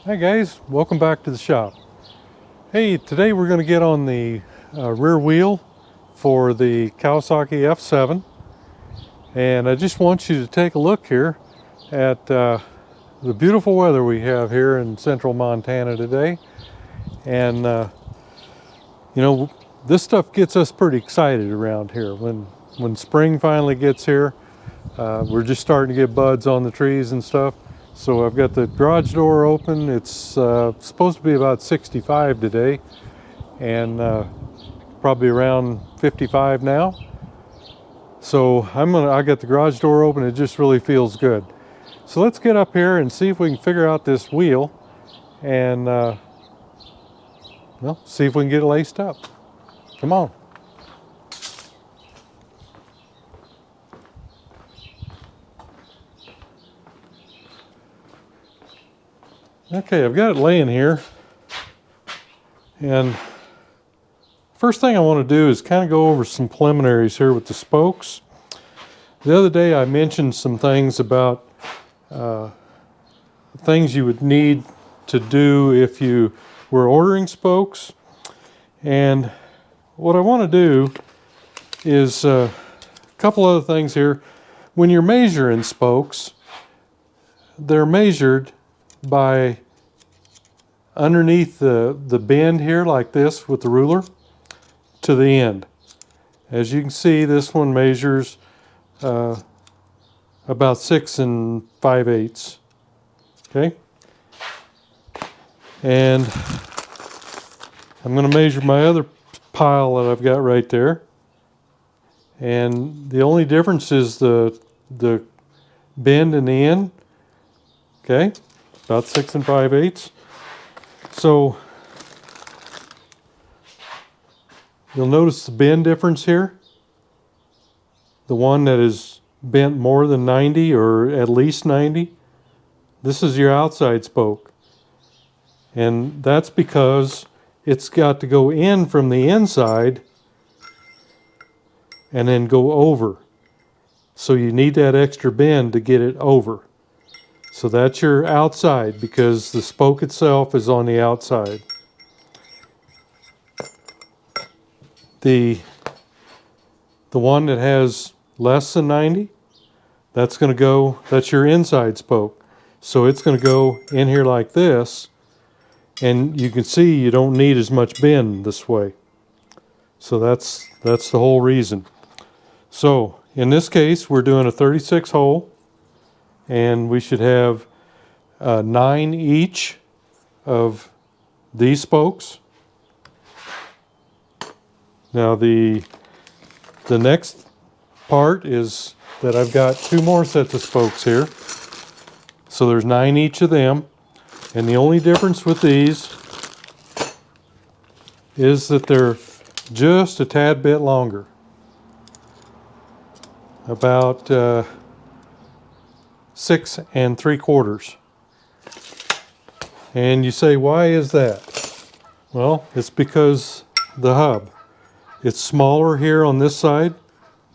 Hi guys, welcome back to the shop. Hey, today we're going to get on the rear wheel for the Kawasaki F7, and I just want you to take a look here at the beautiful weather we have here in central Montana today. And you know, this stuff gets us pretty excited around here. When spring finally gets here, we're just starting to get buds on the trees and stuff. So I've got the garage door open. It's supposed to be about 65 today, and probably around 55 now. So I got the garage door open. It just really feels good. So let's get up here and see if we can figure out this wheel and well, see if we can get it laced up. Come on. Okay, I've got it laying here, and first thing I want to do is kind of go over some preliminaries here with the spokes. The other day I mentioned some things about things you would need to do if you were ordering spokes, and what I want to do is a couple other things here. When you're measuring spokes, they're measured by underneath the bend here like this with the ruler to the end. As you can see, this one measures about 6 5/8. Okay, and I'm going to measure my other pile that I've got right there, and the only difference is the bend in the end. Okay, about 6 5/8. So you'll notice the bend difference here. The one that is bent more than 90 or at least 90, this is your outside spoke. And that's because it's got to go in from the inside and then go over. So you need that extra bend to get it over. So that's your outside because the spoke itself is on the outside. The one that has less than 90, that's your inside spoke. So it's going to go in here like this, and you can see you don't need as much bend this way. So that's the whole reason. So in this case, we're doing a 36 hole. And we should have 9 each of these spokes. Now the next part is that I've got 2 more sets of spokes here. So there's 9 each of them. And the only difference with these is that they're just a tad bit longer. About 6 3/4. And you say, why is that? Well, it's because the hub. It's smaller here on this side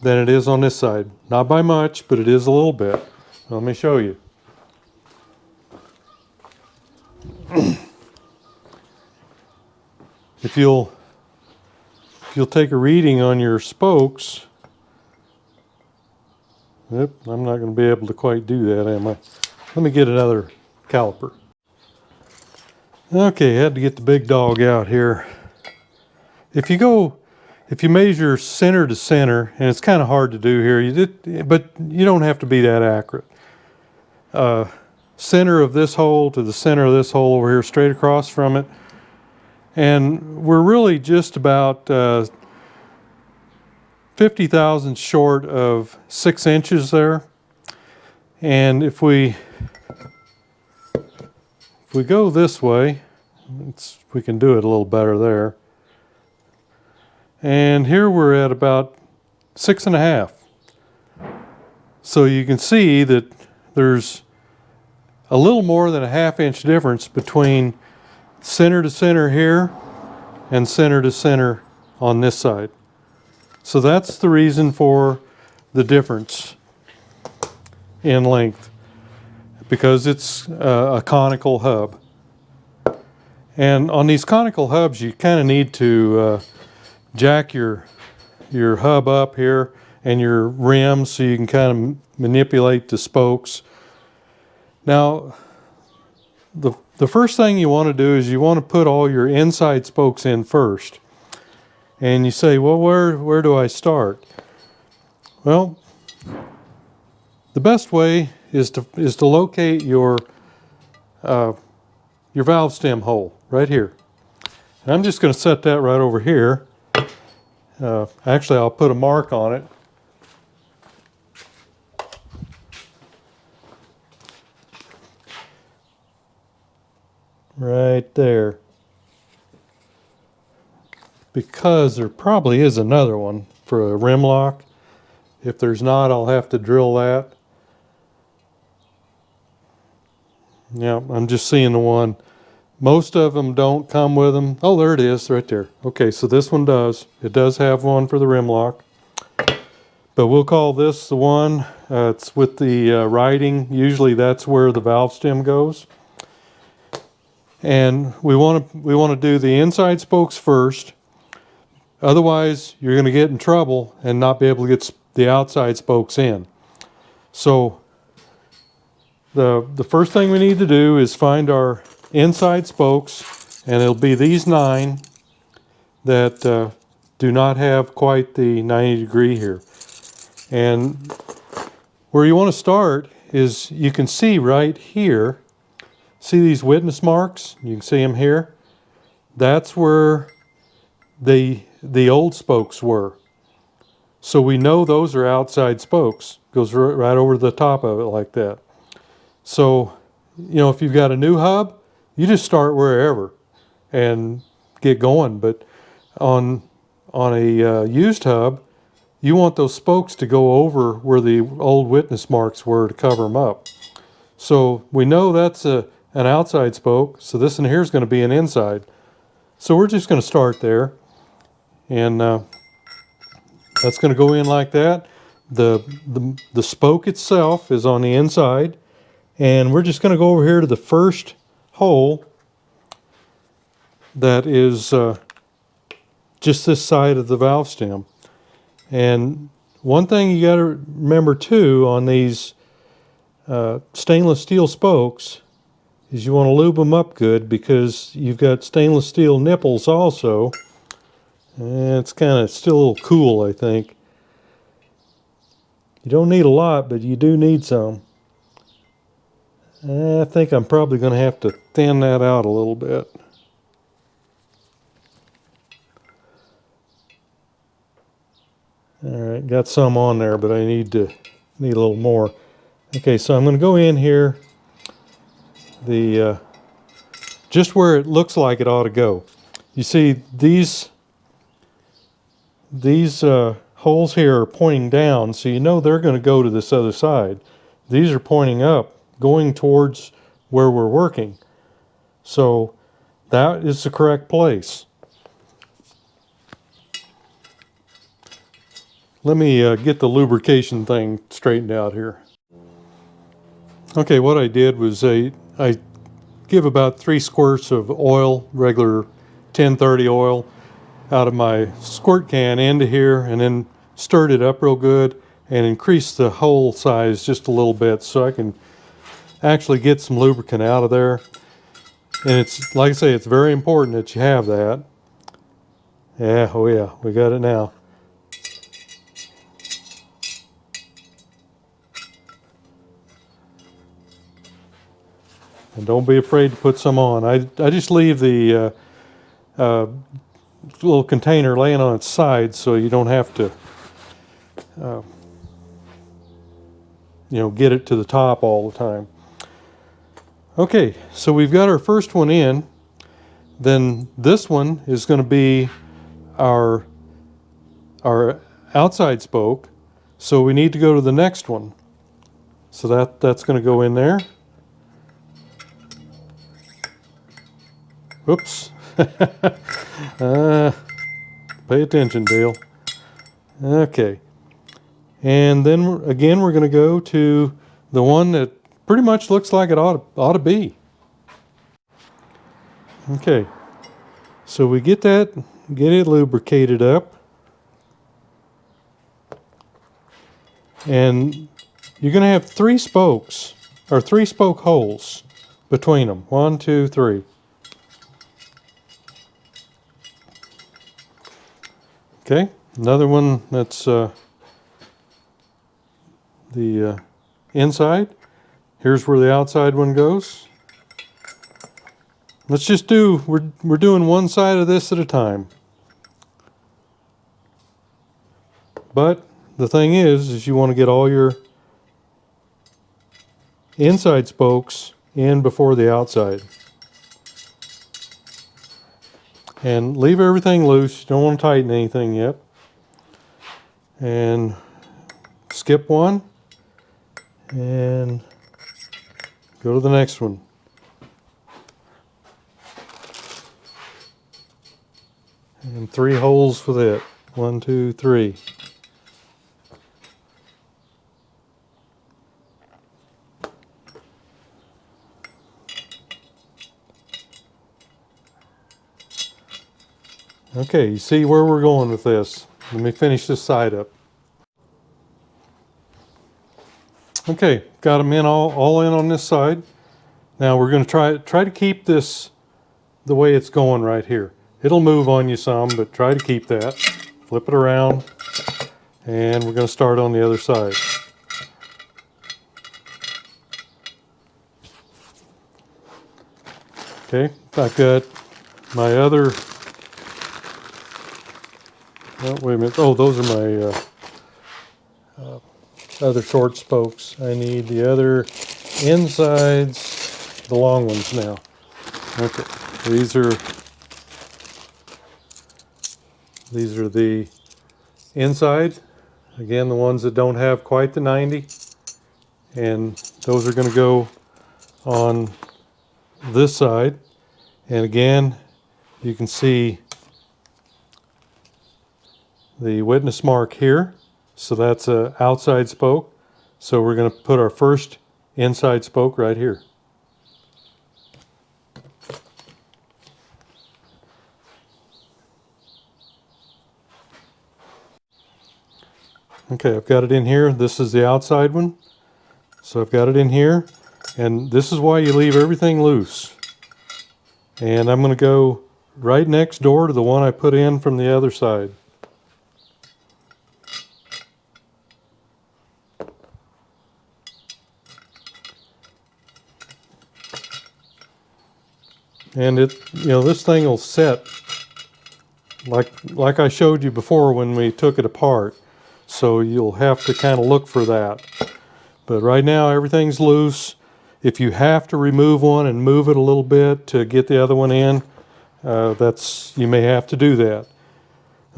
than it is on this side. Not by much, but it is a little bit. Let me show you. If you'll take a reading on your spokes. Yep, I'm not going to be able to quite do that, am I? Let me get another caliper. Okay, had to get the big dog out here. If you measure center to center, and it's kind of hard to do here, but you don't have to be that accurate. Center of this hole to the center of this hole over here, straight across from it. And we're really just about 50 thousandths short of 6 inches there. And if we go this way, we can do it a little better there. And here we're at about 6 1/2. So you can see that there's a little more than a 1/2 inch difference between center to center here and center to center on this side. So that's the reason for the difference in length, because it's a conical hub. And on these conical hubs, you kind of need to jack your hub up here and your rim so you can kind of manipulate the spokes. Now, the first thing you want to do is you want to put all your inside spokes in first. And you say, well, where do I start? Well, the best way is to locate your valve stem hole right here. And I'm just going to set that right over here. Actually, I'll put a mark on it. Right there. Because there probably is another one for a rim lock. If there's not, I'll have to drill that. Yeah, I'm just seeing the one. Most of them don't come with them. Oh, there it is, right there. Okay, so this one does. It does have one for the rim lock. But we'll call this the one. It's with the writing. Usually that's where the valve stem goes. And we want to do the inside spokes first. Otherwise, you're going to get in trouble and not be able to get the outside spokes in. So the first thing we need to do is find our inside spokes, and it'll be these 9 that do not have quite the 90 degree here. And where you want to start is, you can see right here, see these witness marks? You can see them here. That's where the old spokes were. So we know those are outside spokes. Goes right over the top of it like that. So, you know, if you've got a new hub, you just start wherever and get going. But on a used hub, you want those spokes to go over where the old witness marks were to cover them up. So we know that's an outside spoke, so this in here is going to be an inside. So we're just going to start there, and that's going to go in like that. The spoke itself is on the inside, and we're just going to go over here to the first hole that is just this side of the valve stem. And one thing you got to remember too on these stainless steel spokes is you want to lube them up good, because you've got stainless steel nipples also. And it's kind of still a little cool, I think. You don't need a lot, but you do need some. I think I'm probably going to have to thin that out a little bit. All right, got some on there, but I need a little more. Okay, so I'm going to go in here, just where it looks like it ought to go. You see these holes here are pointing down, so you know they're going to go to this other side. These are pointing up, going towards where we're working. So that is the correct place. Let me get the lubrication thing straightened out here. Okay, what I did was I give about 3 squirts of oil, regular 1030 oil, out of my squirt can into here, and then stirred it up real good and increased the hole size just a little bit so I can actually get some lubricant out of there. And it's, like I say, it's very important that you have that. Yeah, oh yeah, we got it now. And don't be afraid to put some on. I just leave the little container laying on its side so you don't have to you know, get it to the top all the time. Okay, so we've got our first one in. Then this one is going to be our outside spoke, so we need to go to the next one. So that's going to go in there. Oops. Pay attention, Dale. Okay. And then again, we're going to go to the one that pretty much looks like it ought to be. Okay, so we get it lubricated up, and you're going to have 3 spokes, or 3 spoke holes between them. 1, 2, 3. Okay, another one that's the inside. Here's where the outside one goes. Let's just do, we're doing one side of this at a time. But the thing is you want to get all your inside spokes in before the outside. And leave everything loose. You don't want to tighten anything yet. And skip one and go to the next one. And 3 holes with it. 1, 2, 3. Okay, you see where we're going with this. Let me finish this side up. Okay, got them in all in on this side. Now we're going to try to keep this the way it's going right here. It'll move on you some, but try to keep that. Flip it around, and we're going to start on the other side. Okay, I've got my other, oh, wait a minute, oh, those are my other short spokes. I need the other insides, the long ones now. Okay, these are the inside. Again, the ones that don't have quite the 90. And those are going to go on this side. And again, you can see the witness mark here. So that's an outside spoke. So we're going to put our first inside spoke right here. Okay, I've got it in here. This is the outside one. So I've got it in here. And this is why you leave everything loose. And I'm going to go right next door to the one I put in from the other side. And this thing will set like I showed you before when we took it apart. So you'll have to kind of look for that. But right now everything's loose. If you have to remove one and move it a little bit to get the other one in, you may have to do that.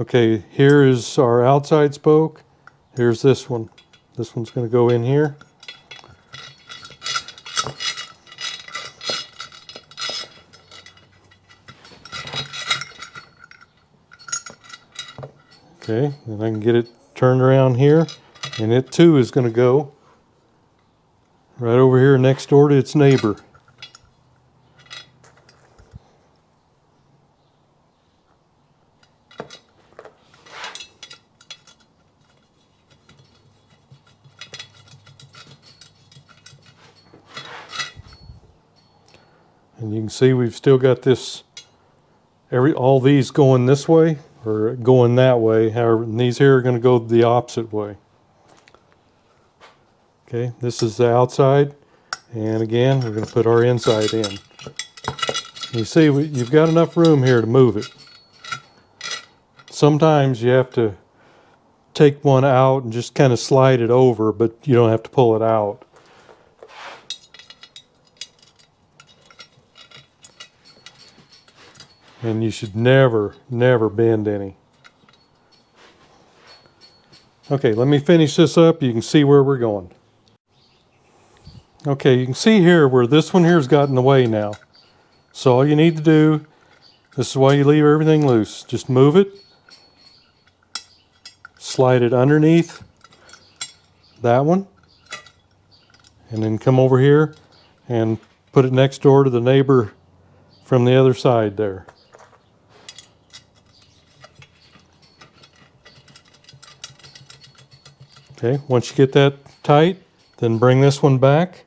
Okay, here is our outside spoke. Here's this one. This one's going to go in here. Okay, and I can get it turned around here, and it too is going to go right over here next door to its neighbor. And you can see we've still got this, all these going this way or going that way. However, these here are going to go the opposite way. Okay, this is the outside, and again we're going to put our inside in. You see, you've got enough room here to move it. Sometimes you have to take one out and just kind of slide it over, but you don't have to pull it out. And you should never bend any. Okay, let me finish this up. You can see where we're going. Okay, you can see here where this one here has gotten away now. So all you need to do, this is why you leave everything loose. Just move it, slide it underneath that one, and then come over here and put it next door to the neighbor from the other side there. Okay, once you get that tight, then bring this one back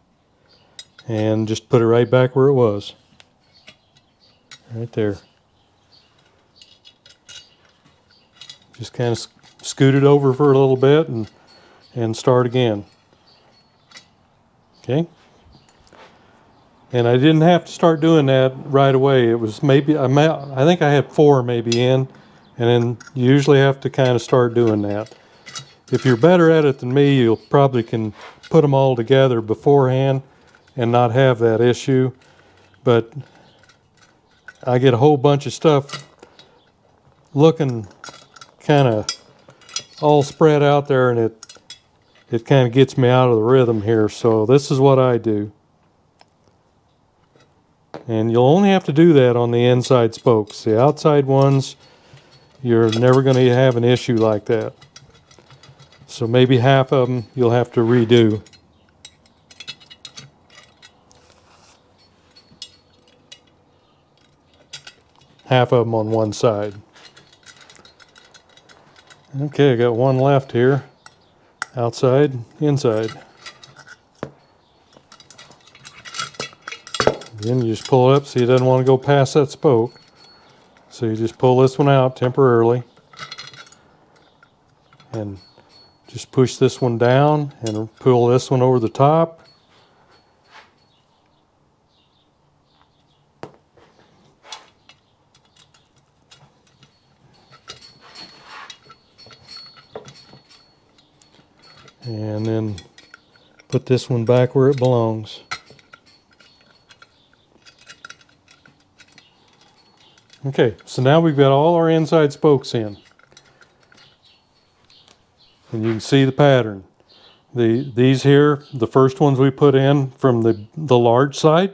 and just put it right back where it was. Right there. Just kind of scoot it over for a little bit and start again. Okay. And I didn't have to start doing that right away. It was maybe, I think I had 4 maybe in, and then you usually have to kind of start doing that. If you're better at it than me, you'll probably can put them all together beforehand and not have that issue. But I get a whole bunch of stuff looking kind of all spread out there, and it kind of gets me out of the rhythm here. So this is what I do. And you'll only have to do that on the inside spokes. The outside ones, you're never going to have an issue like that. So maybe half of them you'll have to redo. Half of them on one side. Okay, I got one left here. Outside, inside. Then you just pull it up, so you doesn't want to go past that spoke. So you just pull this one out temporarily. And just push this one down and pull this one over the top. And then put this one back where it belongs. Okay, so now we've got all our inside spokes in. And you can see the pattern. These here, the first ones we put in from the large side,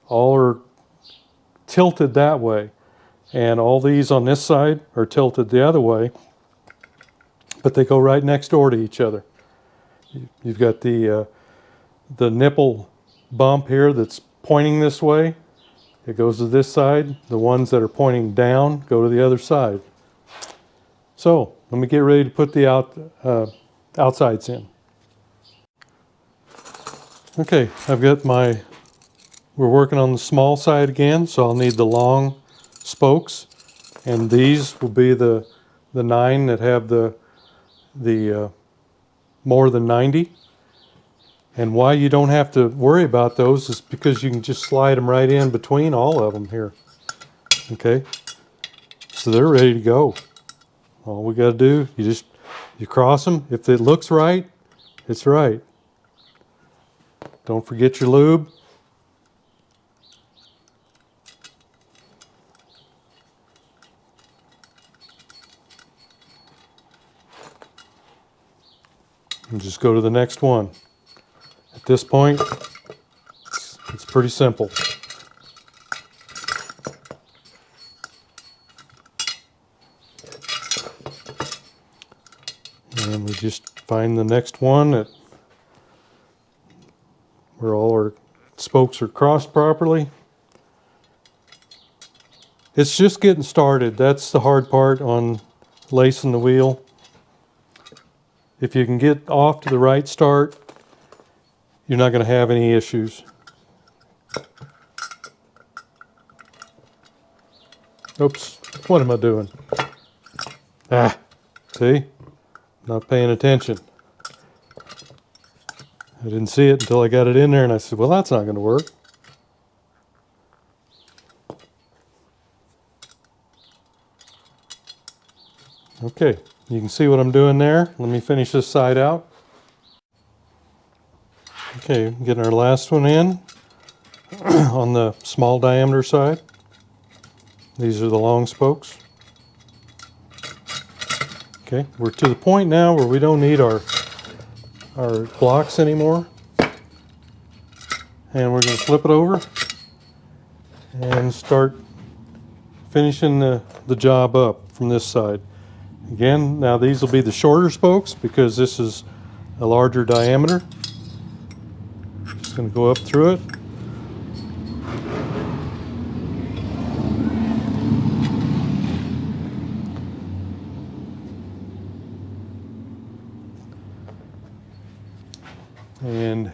all are tilted that way. And all these on this side are tilted the other way, but they go right next door to each other. You've got the nipple bump here that's pointing this way. It goes to this side. The ones that are pointing down go to the other side. So let me get ready to put the outsides in. Okay, I've got we're working on the small side again, so I'll need the long spokes, and these will be the 9 that have the more than 90. And why you don't have to worry about those is because you can just slide them right in between all of them here. Okay, so they're ready to go. All we got to do, you cross them. If it looks right, it's right. Don't forget your lube. And just go to the next one. At this point, it's pretty simple. And we just find the next one where all our spokes are crossed properly. It's just getting started. That's the hard part on lacing the wheel. If you can get off to the right start, you're not going to have any issues. Oops, what am I doing? See? Not paying attention. I didn't see it until I got it in there and I said, well, that's not going to work. Okay, you can see what I'm doing there. Let me finish this side out. Okay, getting our last one in on the small diameter side. These are the long spokes. Okay, we're to the point now where we don't need our blocks anymore. And we're going to flip it over and start finishing the job up from this side. Again, now these will be the shorter spokes because this is a larger diameter. Just going to go up through it. And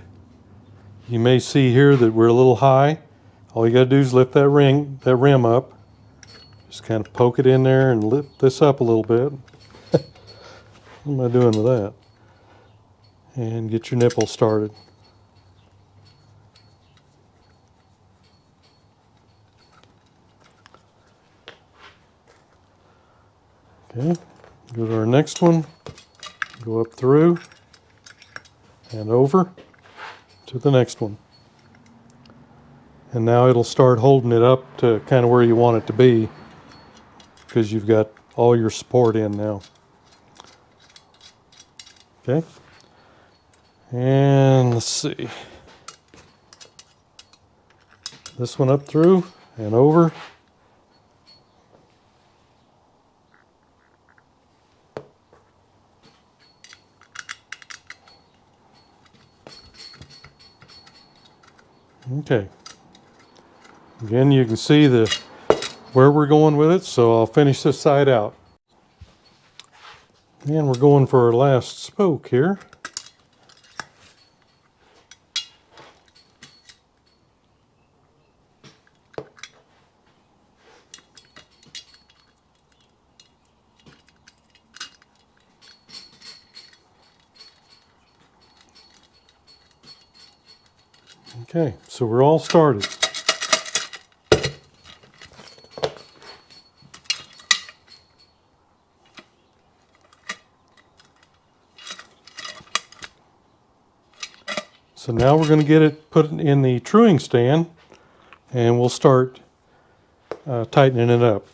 you may see here that we're a little high. All you got to do is lift that rim up. Just kind of poke it in there and lift this up a little bit. What am I doing with that? And get your nipple started. Okay, go to our next one. Go up through and over to the next one. And now it'll start holding it up to kind of where you want it to be, because you've got all your support in now. Okay. And let's see. This one up through and over. Okay. Again, you can see where we're going with it, so I'll finish this side out. And we're going for our last spoke here. Okay, so we're all started. So now we're going to get it put in the truing stand, and we'll start tightening it up.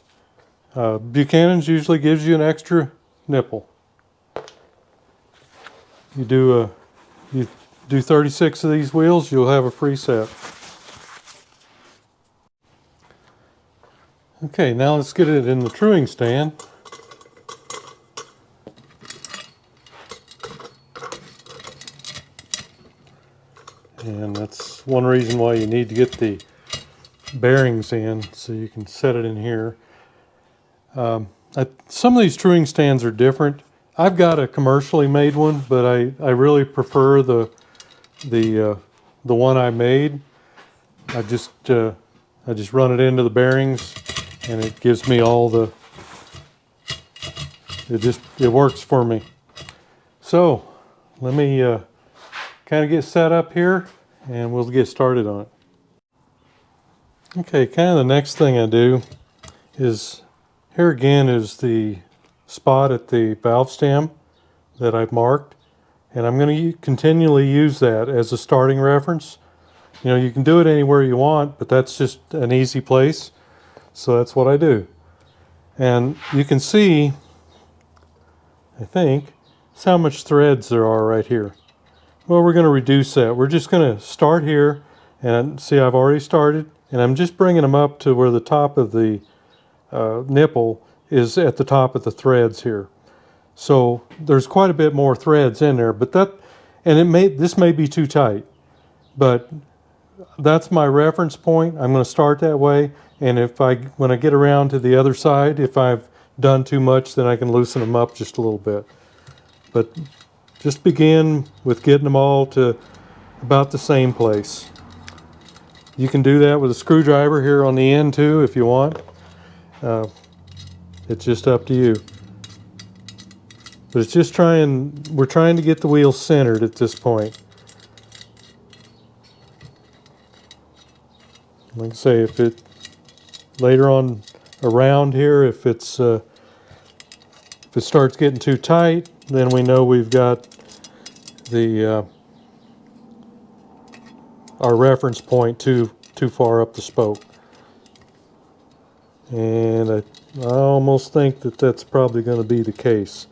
Buchanan's usually gives you an extra nipple. You do 36 of these wheels, you'll have a free set. Okay, now let's get it in the truing stand. And that's one reason why you need to get the bearings in, so you can set it in here. Some of these truing stands are different. I've got a commercially made one, but I really prefer the one I made. I just run it into the bearings, and it gives me all the. It works for me. So let me kind of get set up here, and we'll get started on it. Okay, kind of the next thing I do is, here again is the spot at the valve stem that I've marked, and I'm going to continually use that as a starting reference. You know, you can do it anywhere you want, but that's just an easy place, so that's what I do. And you can see, I think, how much threads there are right here. Well, we're going to reduce that. We're just going to start here, and see, I've already started, and I'm just bringing them up to where the top of the nipple is at the top of the threads here. So there's quite a bit more threads in there, but this may be too tight, but that's my reference point. I'm going to start that way, and when I get around to the other side, if I've done too much, then I can loosen them up just a little bit. But just begin with getting them all to about the same place. You can do that with a screwdriver here on the end too if you want. It's just up to you. But it's just we're trying to get the wheel centered at this point. Like I say, later on around here, if it starts getting too tight, then we know we've got our reference point too far up the spoke. And I almost think that that's probably going to be the case.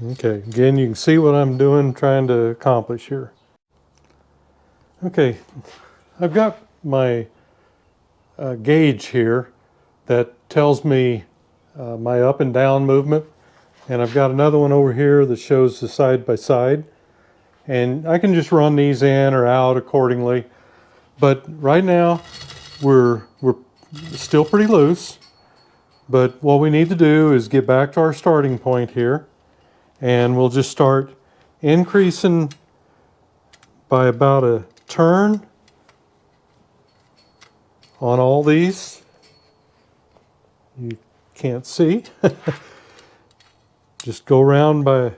Okay, again, you can see what I'm doing, trying to accomplish here. Okay, I've got my gauge here that tells me my up and down movement, and I've got another one over here that shows the side by side. and I can just run these in or out accordingly. But right now we're still pretty loose, but what we need to do is get back to our starting point here, and we'll just start increasing by about a turn on all these. You can't see. Just go around by,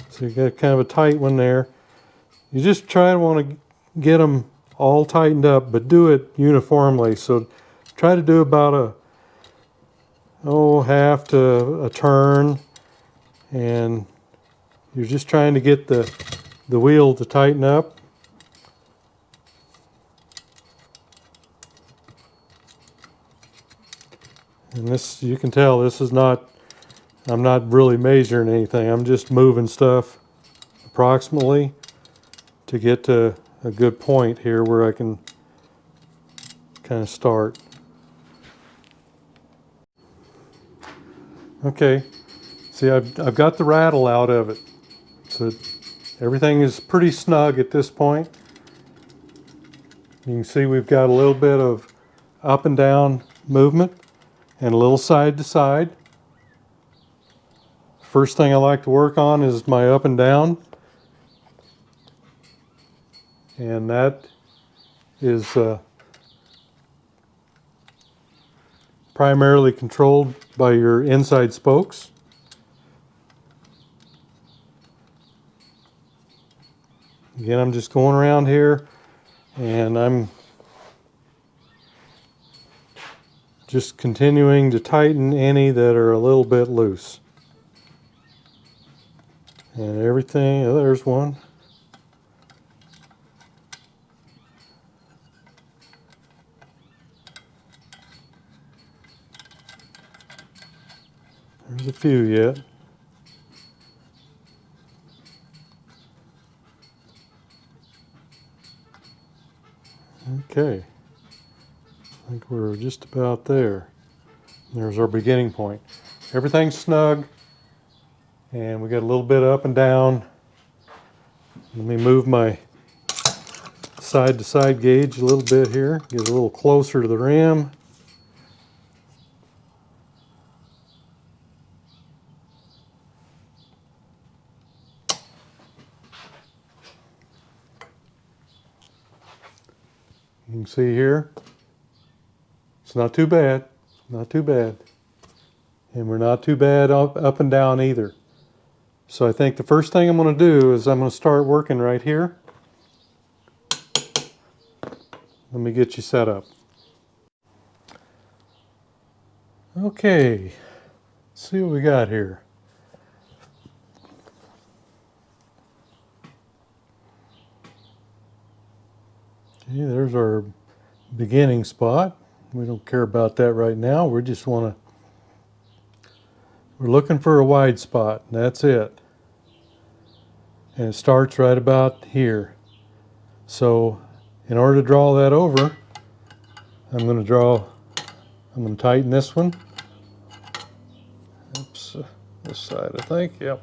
so you got kind of a tight one there. You just try to want to get them all tightened up, but do it uniformly. So try to do about half to a turn, and you're just trying to get the wheel to tighten up. And this, you can tell this is not, I'm not really measuring anything. I'm just moving stuff approximately to get to a good point here where I can kind of start. Okay, see, I've got the rattle out of it. So everything is pretty snug at this point. You can see we've got a little bit of up and down movement and a little side to side. First thing I like to work on is my up and down. And that is primarily controlled by your inside spokes. Again, I'm just going around here and I'm just continuing to tighten any that are a little bit loose. And everything, oh, there's one. There's a few yet. Okay, I think we're just about there. There's our beginning point. Everything's snug, and we got a little bit up and down. Let me move my side to side gauge a little bit here, get a little closer to the rim. You can see here, it's not too bad, not too bad. And we're not too bad up and down either. So I think the first thing I'm going to do is I'm going to start working right here. Let me get you set up. Okay, let's see what we got here. Okay, there's our beginning spot. We don't care about that right now. We just want to, we're looking for a wide spot, and that's it. And it starts right about here. So in order to draw that over, I'm going to tighten this one. Oops, this side I think, yep.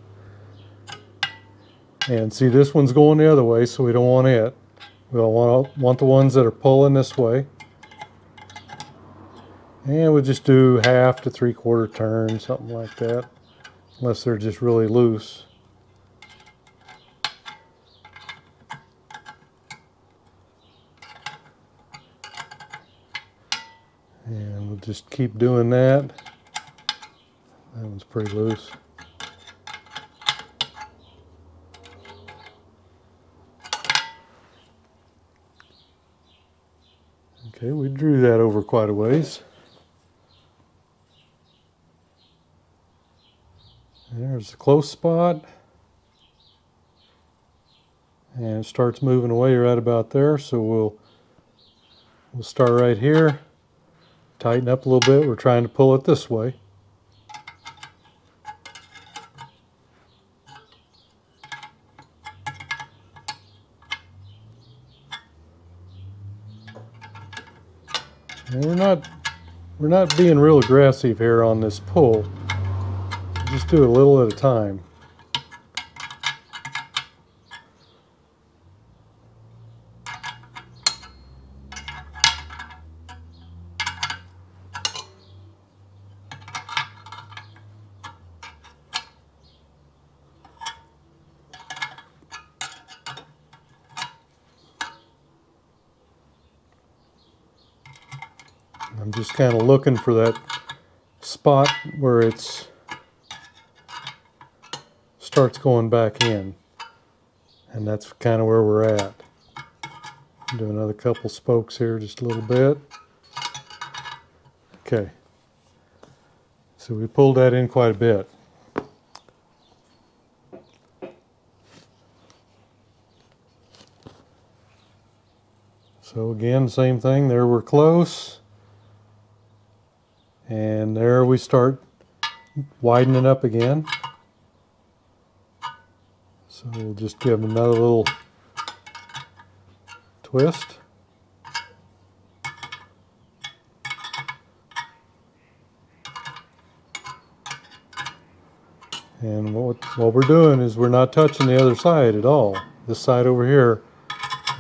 And see, this one's going the other way, so we don't want it. We'll want the ones that are pulling this way. And we'll just do half to 3/4 turn, something like that, unless they're just really loose. And we'll just keep doing that. That one's pretty loose. Okay, we drew that over quite a ways. There's a close spot. And it starts moving away right about there, so we'll start right here. Tighten up a little bit. We're trying to pull it this way. And we're not being real aggressive here on this pull. Just do it a little at a time. I'm just kind of looking for that spot where it's starts going back in, and that's kind of where we're at. Do another couple spokes here, just a little bit. Okay, so we pulled that in quite a bit. So again, same thing, there we're close, and there we start widening up again. So we'll just give them another little twist. And what we're doing is we're not touching the other side at all. This side over here,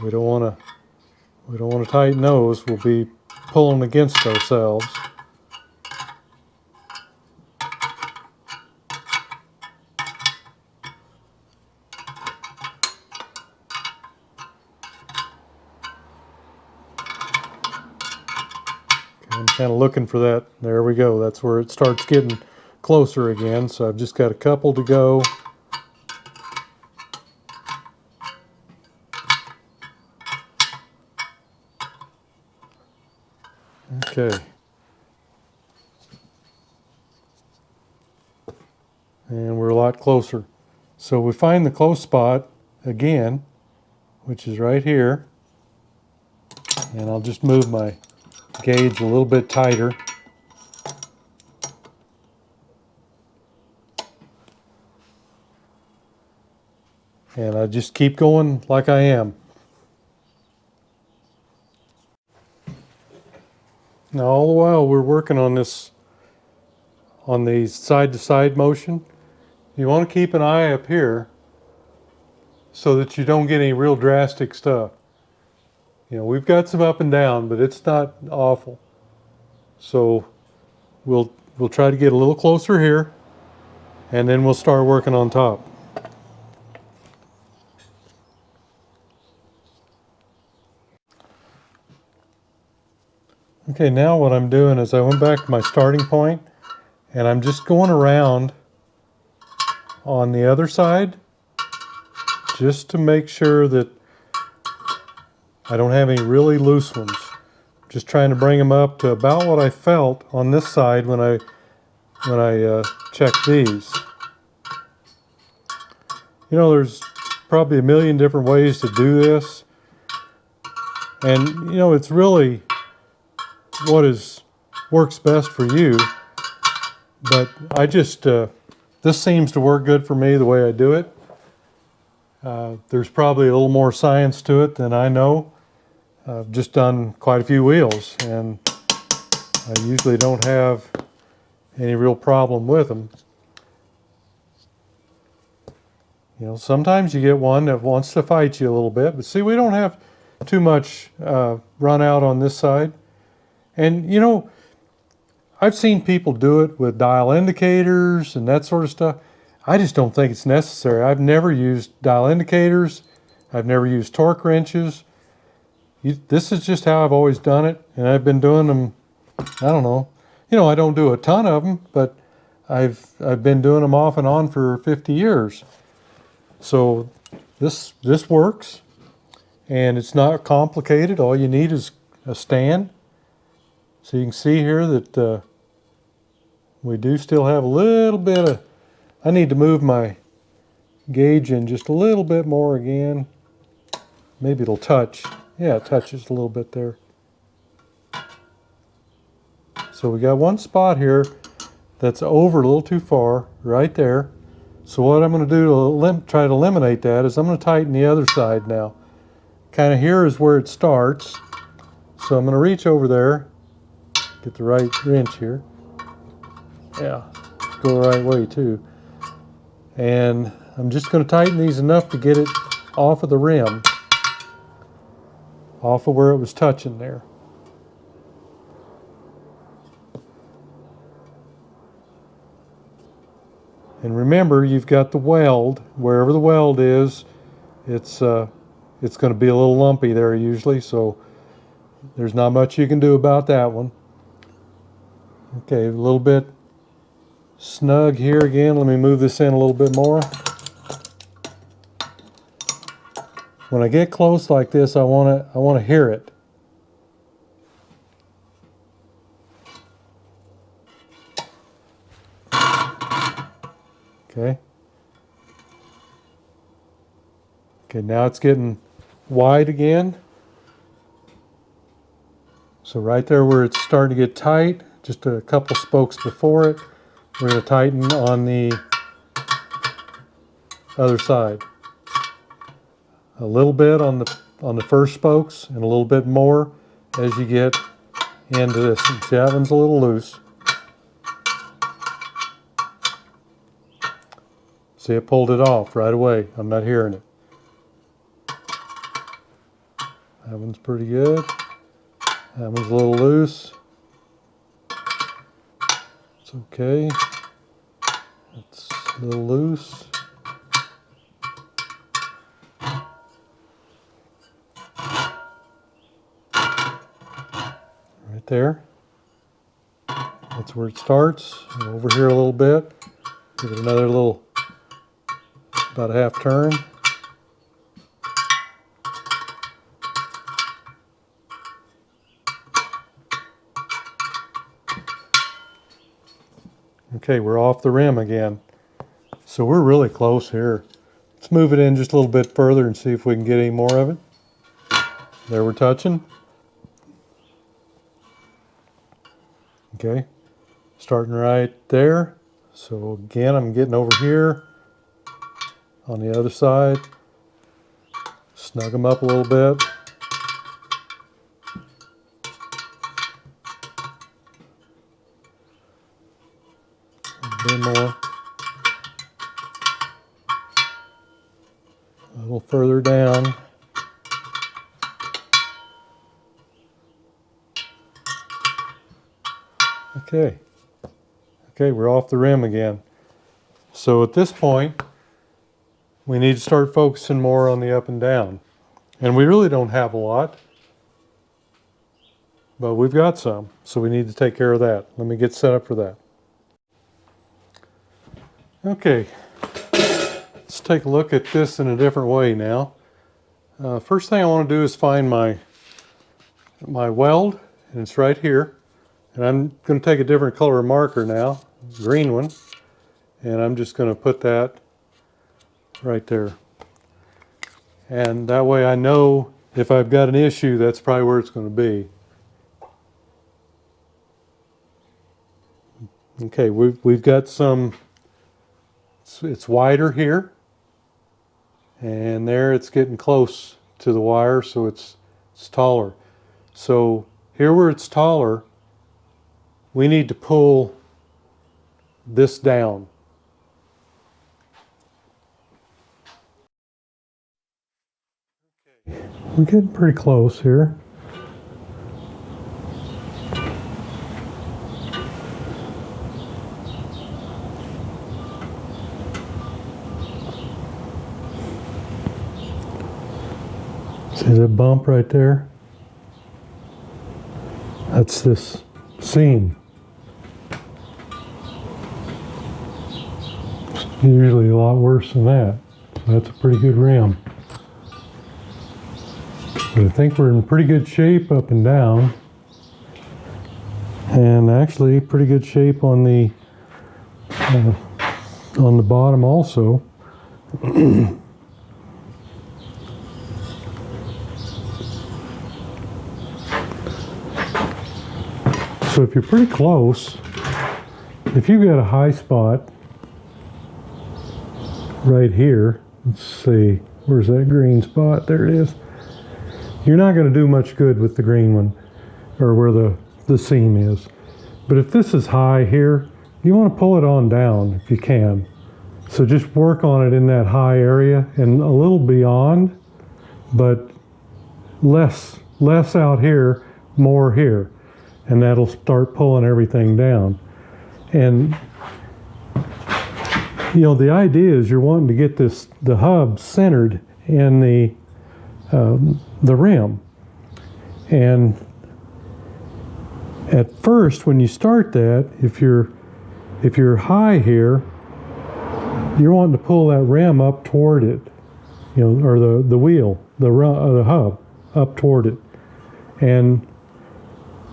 we don't want to tighten those. We'll be pulling against ourselves. I'm kind of looking for that. There we go. That's where it starts getting closer again. So I've just got a couple to go. Okay. And we're a lot closer. So we find the close spot again, which is right here. And I'll just move my gauge a little bit tighter. And I just keep going like I am. Now all the while we're working on this, on the side to side motion, you want to keep an eye up here so that you don't get any real drastic stuff. You know, we've got some up and down, but it's not awful. So we'll try to get a little closer here, and then we'll start working on top. Okay, now what I'm doing is I went back to my starting point, and I'm just going around on the other side just to make sure that I don't have any really loose ones. Just trying to bring them up to about what I felt on this side when I checked these. You know, there's probably a million different ways to do this, and you know, it's really what works best for you. But I just this seems to work good for me the way I do it. There's probably a little more science to it than I know. I've just done quite a few wheels, and I usually don't have any real problem with them. You know, sometimes you get one that wants to fight you a little bit, but see, we don't have too much run out on this side. And you know, I've seen people do it with dial indicators and that sort of stuff. I just don't think it's necessary. I've never used dial indicators. I've never used torque wrenches. This is just how I've always done it, and I've been doing them, I don't know. You know, I don't do a ton of them, but I've been doing them off and on for 50 years. So this works, and it's not complicated. All you need is a stand. So you can see here that we do still have a little bit of, I need to move my gauge in just a little bit more again. Maybe it'll touch. Yeah, it touches a little bit there. So we got one spot here that's over a little too far, right there. So what I'm going to do to try to eliminate that is I'm going to tighten the other side now. Kind of here is where it starts. So I'm going to reach over there, get the right wrench here. Yeah, go the right way too. And I'm just going to tighten these enough to get it off of the rim, off of where it was touching there. And remember, you've got the weld. Wherever the weld is, it's going to be a little lumpy there usually, so there's not much you can do about that one. Okay, a little bit snug here again. Let me move this in a little bit more. When I get close like this, I want to hear it. Okay. Okay, now it's getting wide again. So right there where it's starting to get tight, just a couple spokes before it, we're going to tighten on the other side. A little bit on the first spokes and a little bit more as you get into this. See, that one's a little loose. See, it pulled it off right away. I'm not hearing it. That one's pretty good. That one's a little loose. It's okay. It's a little loose. Right there. That's where it starts. And over here a little bit. Give it another little, about a half turn. Okay, we're off the rim again. So we're really close here. Let's move it in just a little bit further and see if we can get any more of it. There we're touching. Okay, starting right there. So again, I'm getting over here on the other side. Snug them up a little bit. A bit more. A little further down. Okay. Okay, we're off the rim again. So at this point, we need to start focusing more on the up and down. And we really don't have a lot, but we've got some, so we need to take care of that. Let me get set up for that. Okay, let's take a look at this in a different way now. First thing I want to do is find my weld, and it's right here. And I'm going to take a different color marker now, green one, and I'm just going to put that right there. And that way I know if I've got an issue, that's probably where it's going to be. Okay, we've got some, it's wider here, and there it's getting close to the wire, so it's taller. So here where it's taller, we need to pull this down. We're getting pretty close here. See that bump right there? That's this seam. It's usually a lot worse than that. So that's a pretty good rim. But I think we're in pretty good shape up and down. And actually pretty good shape on the bottom also. So if you're pretty close, if you've got a high spot right here, let's see, where's that green spot? There it is. You're not going to do much good with the green one, or where the seam is. But if this is high here, you want to pull it on down if you can. So just work on it in that high area and a little beyond, but less out here, more here. And that'll start pulling everything down. And you know, the idea is you're wanting to get the hub centered in the rim, and At first, when you start that, if you're high here, you're wanting to pull that rim up toward it, you know, or the wheel, the hub up toward it, and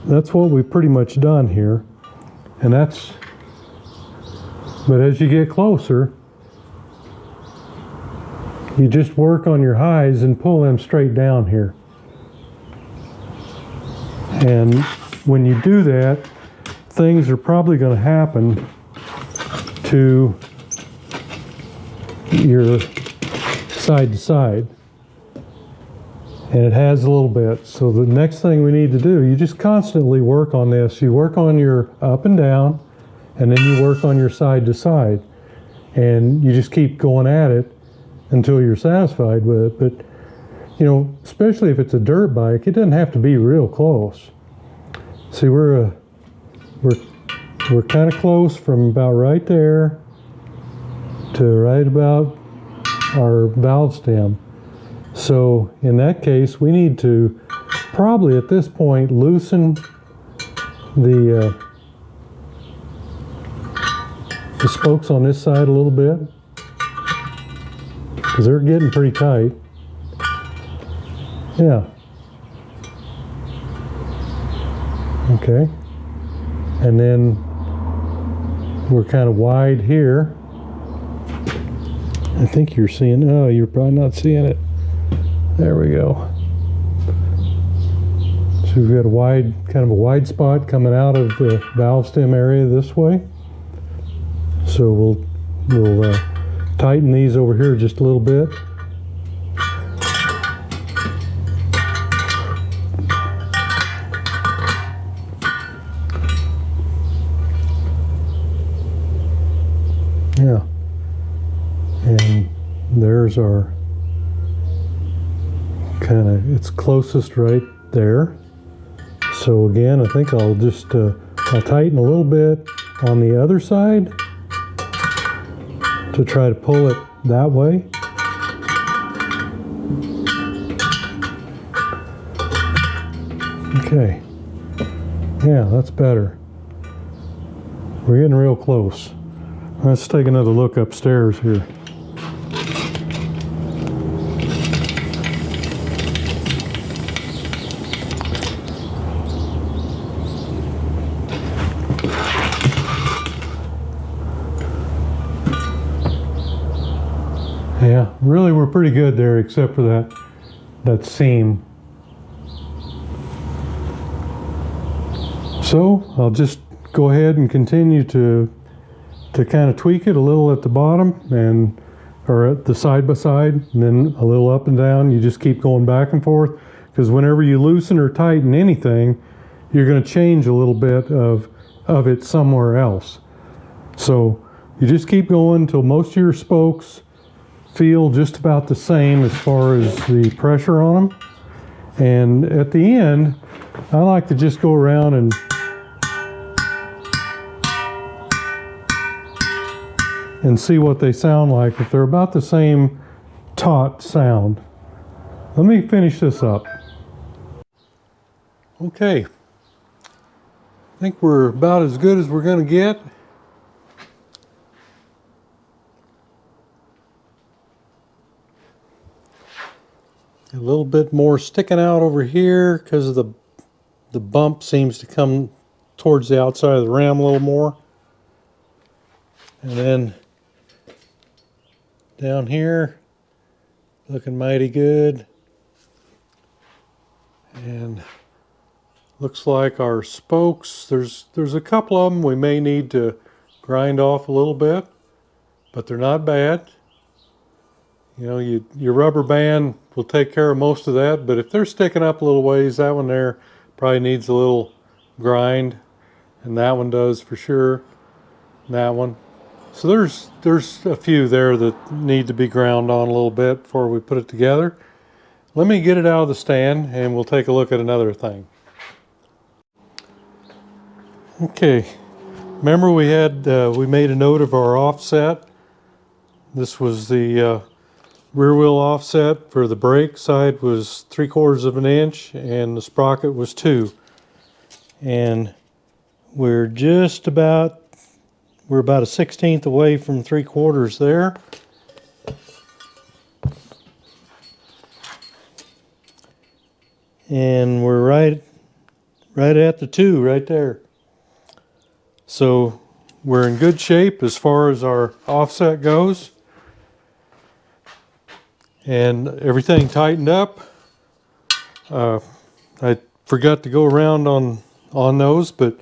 that's what we've pretty much done here. And but as you get closer, you just work on your highs and pull them straight down here. And when you do that, things are probably going to happen to your side to side. And it has a little bit. So the next thing we need to do, you just constantly work on this. You work on your up and down, and then you work on your side to side. And you just keep going at it until you're satisfied with it. But, you know, especially if it's a dirt bike, it doesn't have to be real close. See, we're kind of close from about right there to right about our valve stem. So in that case, we need to probably at this point loosen the spokes on this side a little bit, because they're getting pretty tight. Yeah. Okay. And then we're kind of wide here. I think you're seeing, oh, you're probably not seeing it. There we go. So we've got a wide, kind of a wide spot coming out of the valve stem area this way. So we'll tighten these over here just a little bit. Yeah. And there's our kind of, it's closest right there. So again, I think I'll just I'll tighten a little bit on the other side to try to pull it that way. Okay. Yeah, that's better. We're getting real close. Let's take another look upstairs here. Yeah, really we're pretty good there except for that seam. So I'll just go ahead and continue to kind of tweak it a little at the bottom or at the side by side, and then a little up and down. You just keep going back and forth, because whenever you loosen or tighten anything, you're going to change a little bit of it somewhere else. So you just keep going until most of your spokes feel just about the same as far as the pressure on them. And at the end, I like to just go around and see what they sound like, if they're about the same taut sound. Let me finish this up. Okay, I think we're about as good as we're going to get. A little bit more sticking out over here because of the bump seems to come towards the outside of the rim a little more. And then down here, looking mighty good. And looks like our spokes, there's a couple of them we may need to grind off a little bit, but they're not bad. You know, your rubber band will take care of most of that, but if they're sticking up a little ways, that one there probably needs a little grind, and that one does for sure, and that one. So there's a few there that need to be ground on a little bit before we put it together. Let me get it out of the stand and we'll take a look at another thing. Okay, remember we made a note of our offset. This was the rear wheel offset. For the brake side was 3/4 of an inch and the sprocket was 2. And we're about a 1/16 away from 3/4 there. And we're right at the 2 right there. So we're in good shape as far as our offset goes. And everything tightened up. I forgot to go around on those, but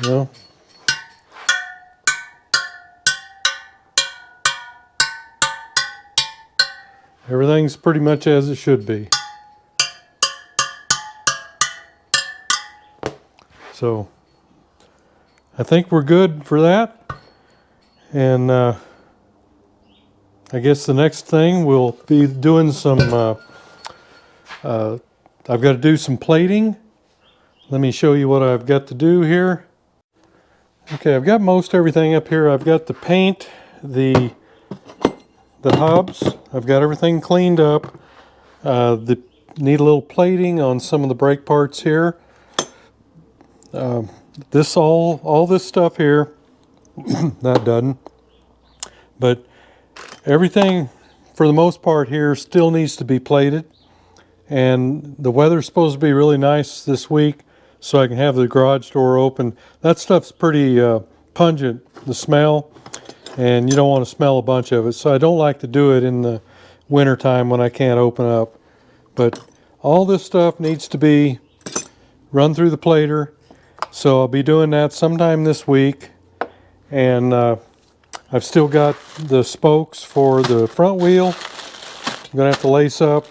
you know, everything's pretty much as it should be. So I think we're good for that. And I guess the next thing we'll be doing some, I've got to do some plating. Let me show you what I've got to do here. Okay, I've got most everything up here. I've got the paint, the hubs. I've got everything cleaned up. Need a little plating on some of the brake parts here. All this stuff here, that doesn't. But everything, for the most part here, still needs to be plated. And the weather's supposed to be really nice this week, so I can have the garage door open. That stuff's pretty pungent, the smell, and you don't want to smell a bunch of it. So I don't like to do it in the winter time when I can't open up. But all this stuff needs to be run through the plater. So I'll be doing that sometime this week. And I've still got the spokes for the front wheel. I'm gonna have to lace up.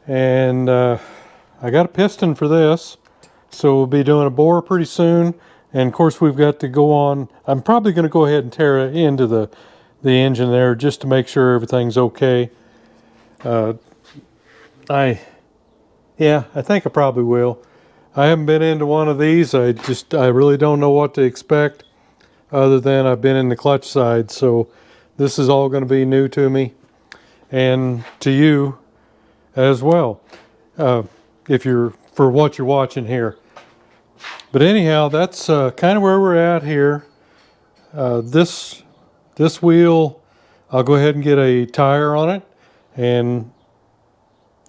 And I got a piston for this. So we'll be doing a bore pretty soon. And of course we've got to go on. I'm probably gonna go ahead and tear it into the engine there just to make sure everything's okay. I think I probably will. I haven't been into one of these. I really don't know what to expect other than I've been in the clutch side. So this is all going to be new to me and to you as well, for what you're watching here. But anyhow, that's kind of where we're at here. This wheel, I'll go ahead and get a tire on it, and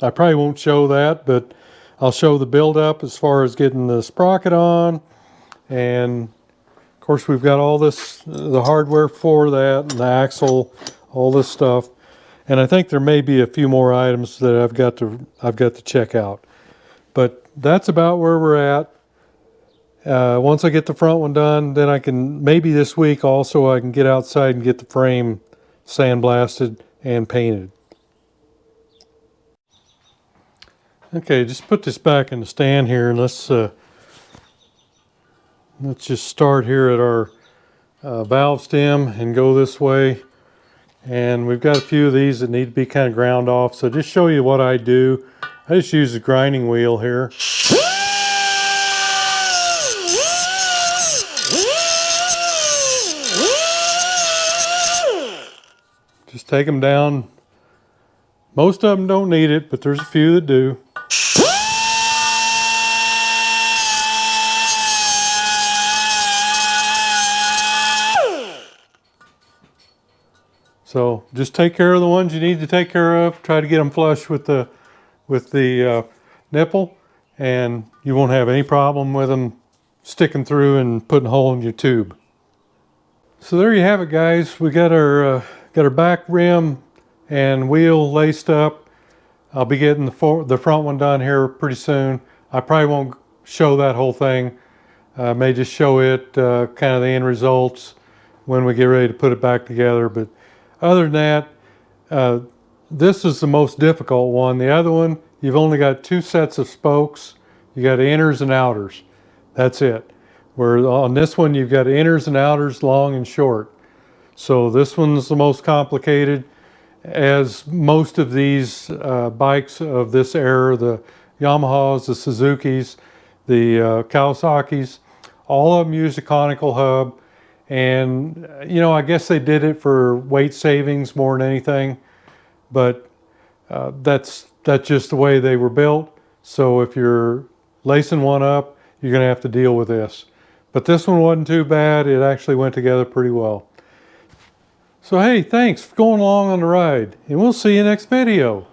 I probably won't show that, but I'll show the build-up as far as getting the sprocket on. And of course we've got all this, the hardware for that, and the axle, all this stuff. And I think there may be a few more items that I've got to check out. But that's about where we're at. Once I get the front one done, then I can, maybe this week also, I can get outside and get the frame sandblasted and painted. Okay, just put this back in the stand here, and let's just start here at our valve stem and go this way. And we've got a few of these that need to be kind of ground off. So just show you what I do. I just use a grinding wheel here. Just take them down. Most of them don't need it, but there's a few that do. So just take care of the ones you need to take care of. Try to get them flush with the nipple, and you won't have any problem with them sticking through and putting a hole in your tube. So there you have it, guys. We got our back rim and wheel laced up. I'll be getting the front one done here pretty soon. I probably won't show that whole thing. I may just show it kind of the end results when we get ready to put it back together. But other than that, this is the most difficult one. The other one, you've only got 2 sets of spokes. You got inners and outers. That's it. Where on this one, you've got inners and outers, long and short. So this one's the most complicated, as most of these bikes of this era, the Yamahas, the Suzukis, the Kawasaki's, all of them use a conical hub. And, you know, I guess they did it for weight savings more than anything, but that's just the way they were built. So if you're lacing one up, you're going to have to deal with this. But this one wasn't too bad. It actually went together pretty well. So hey, thanks for going along on the ride, and we'll see you next video.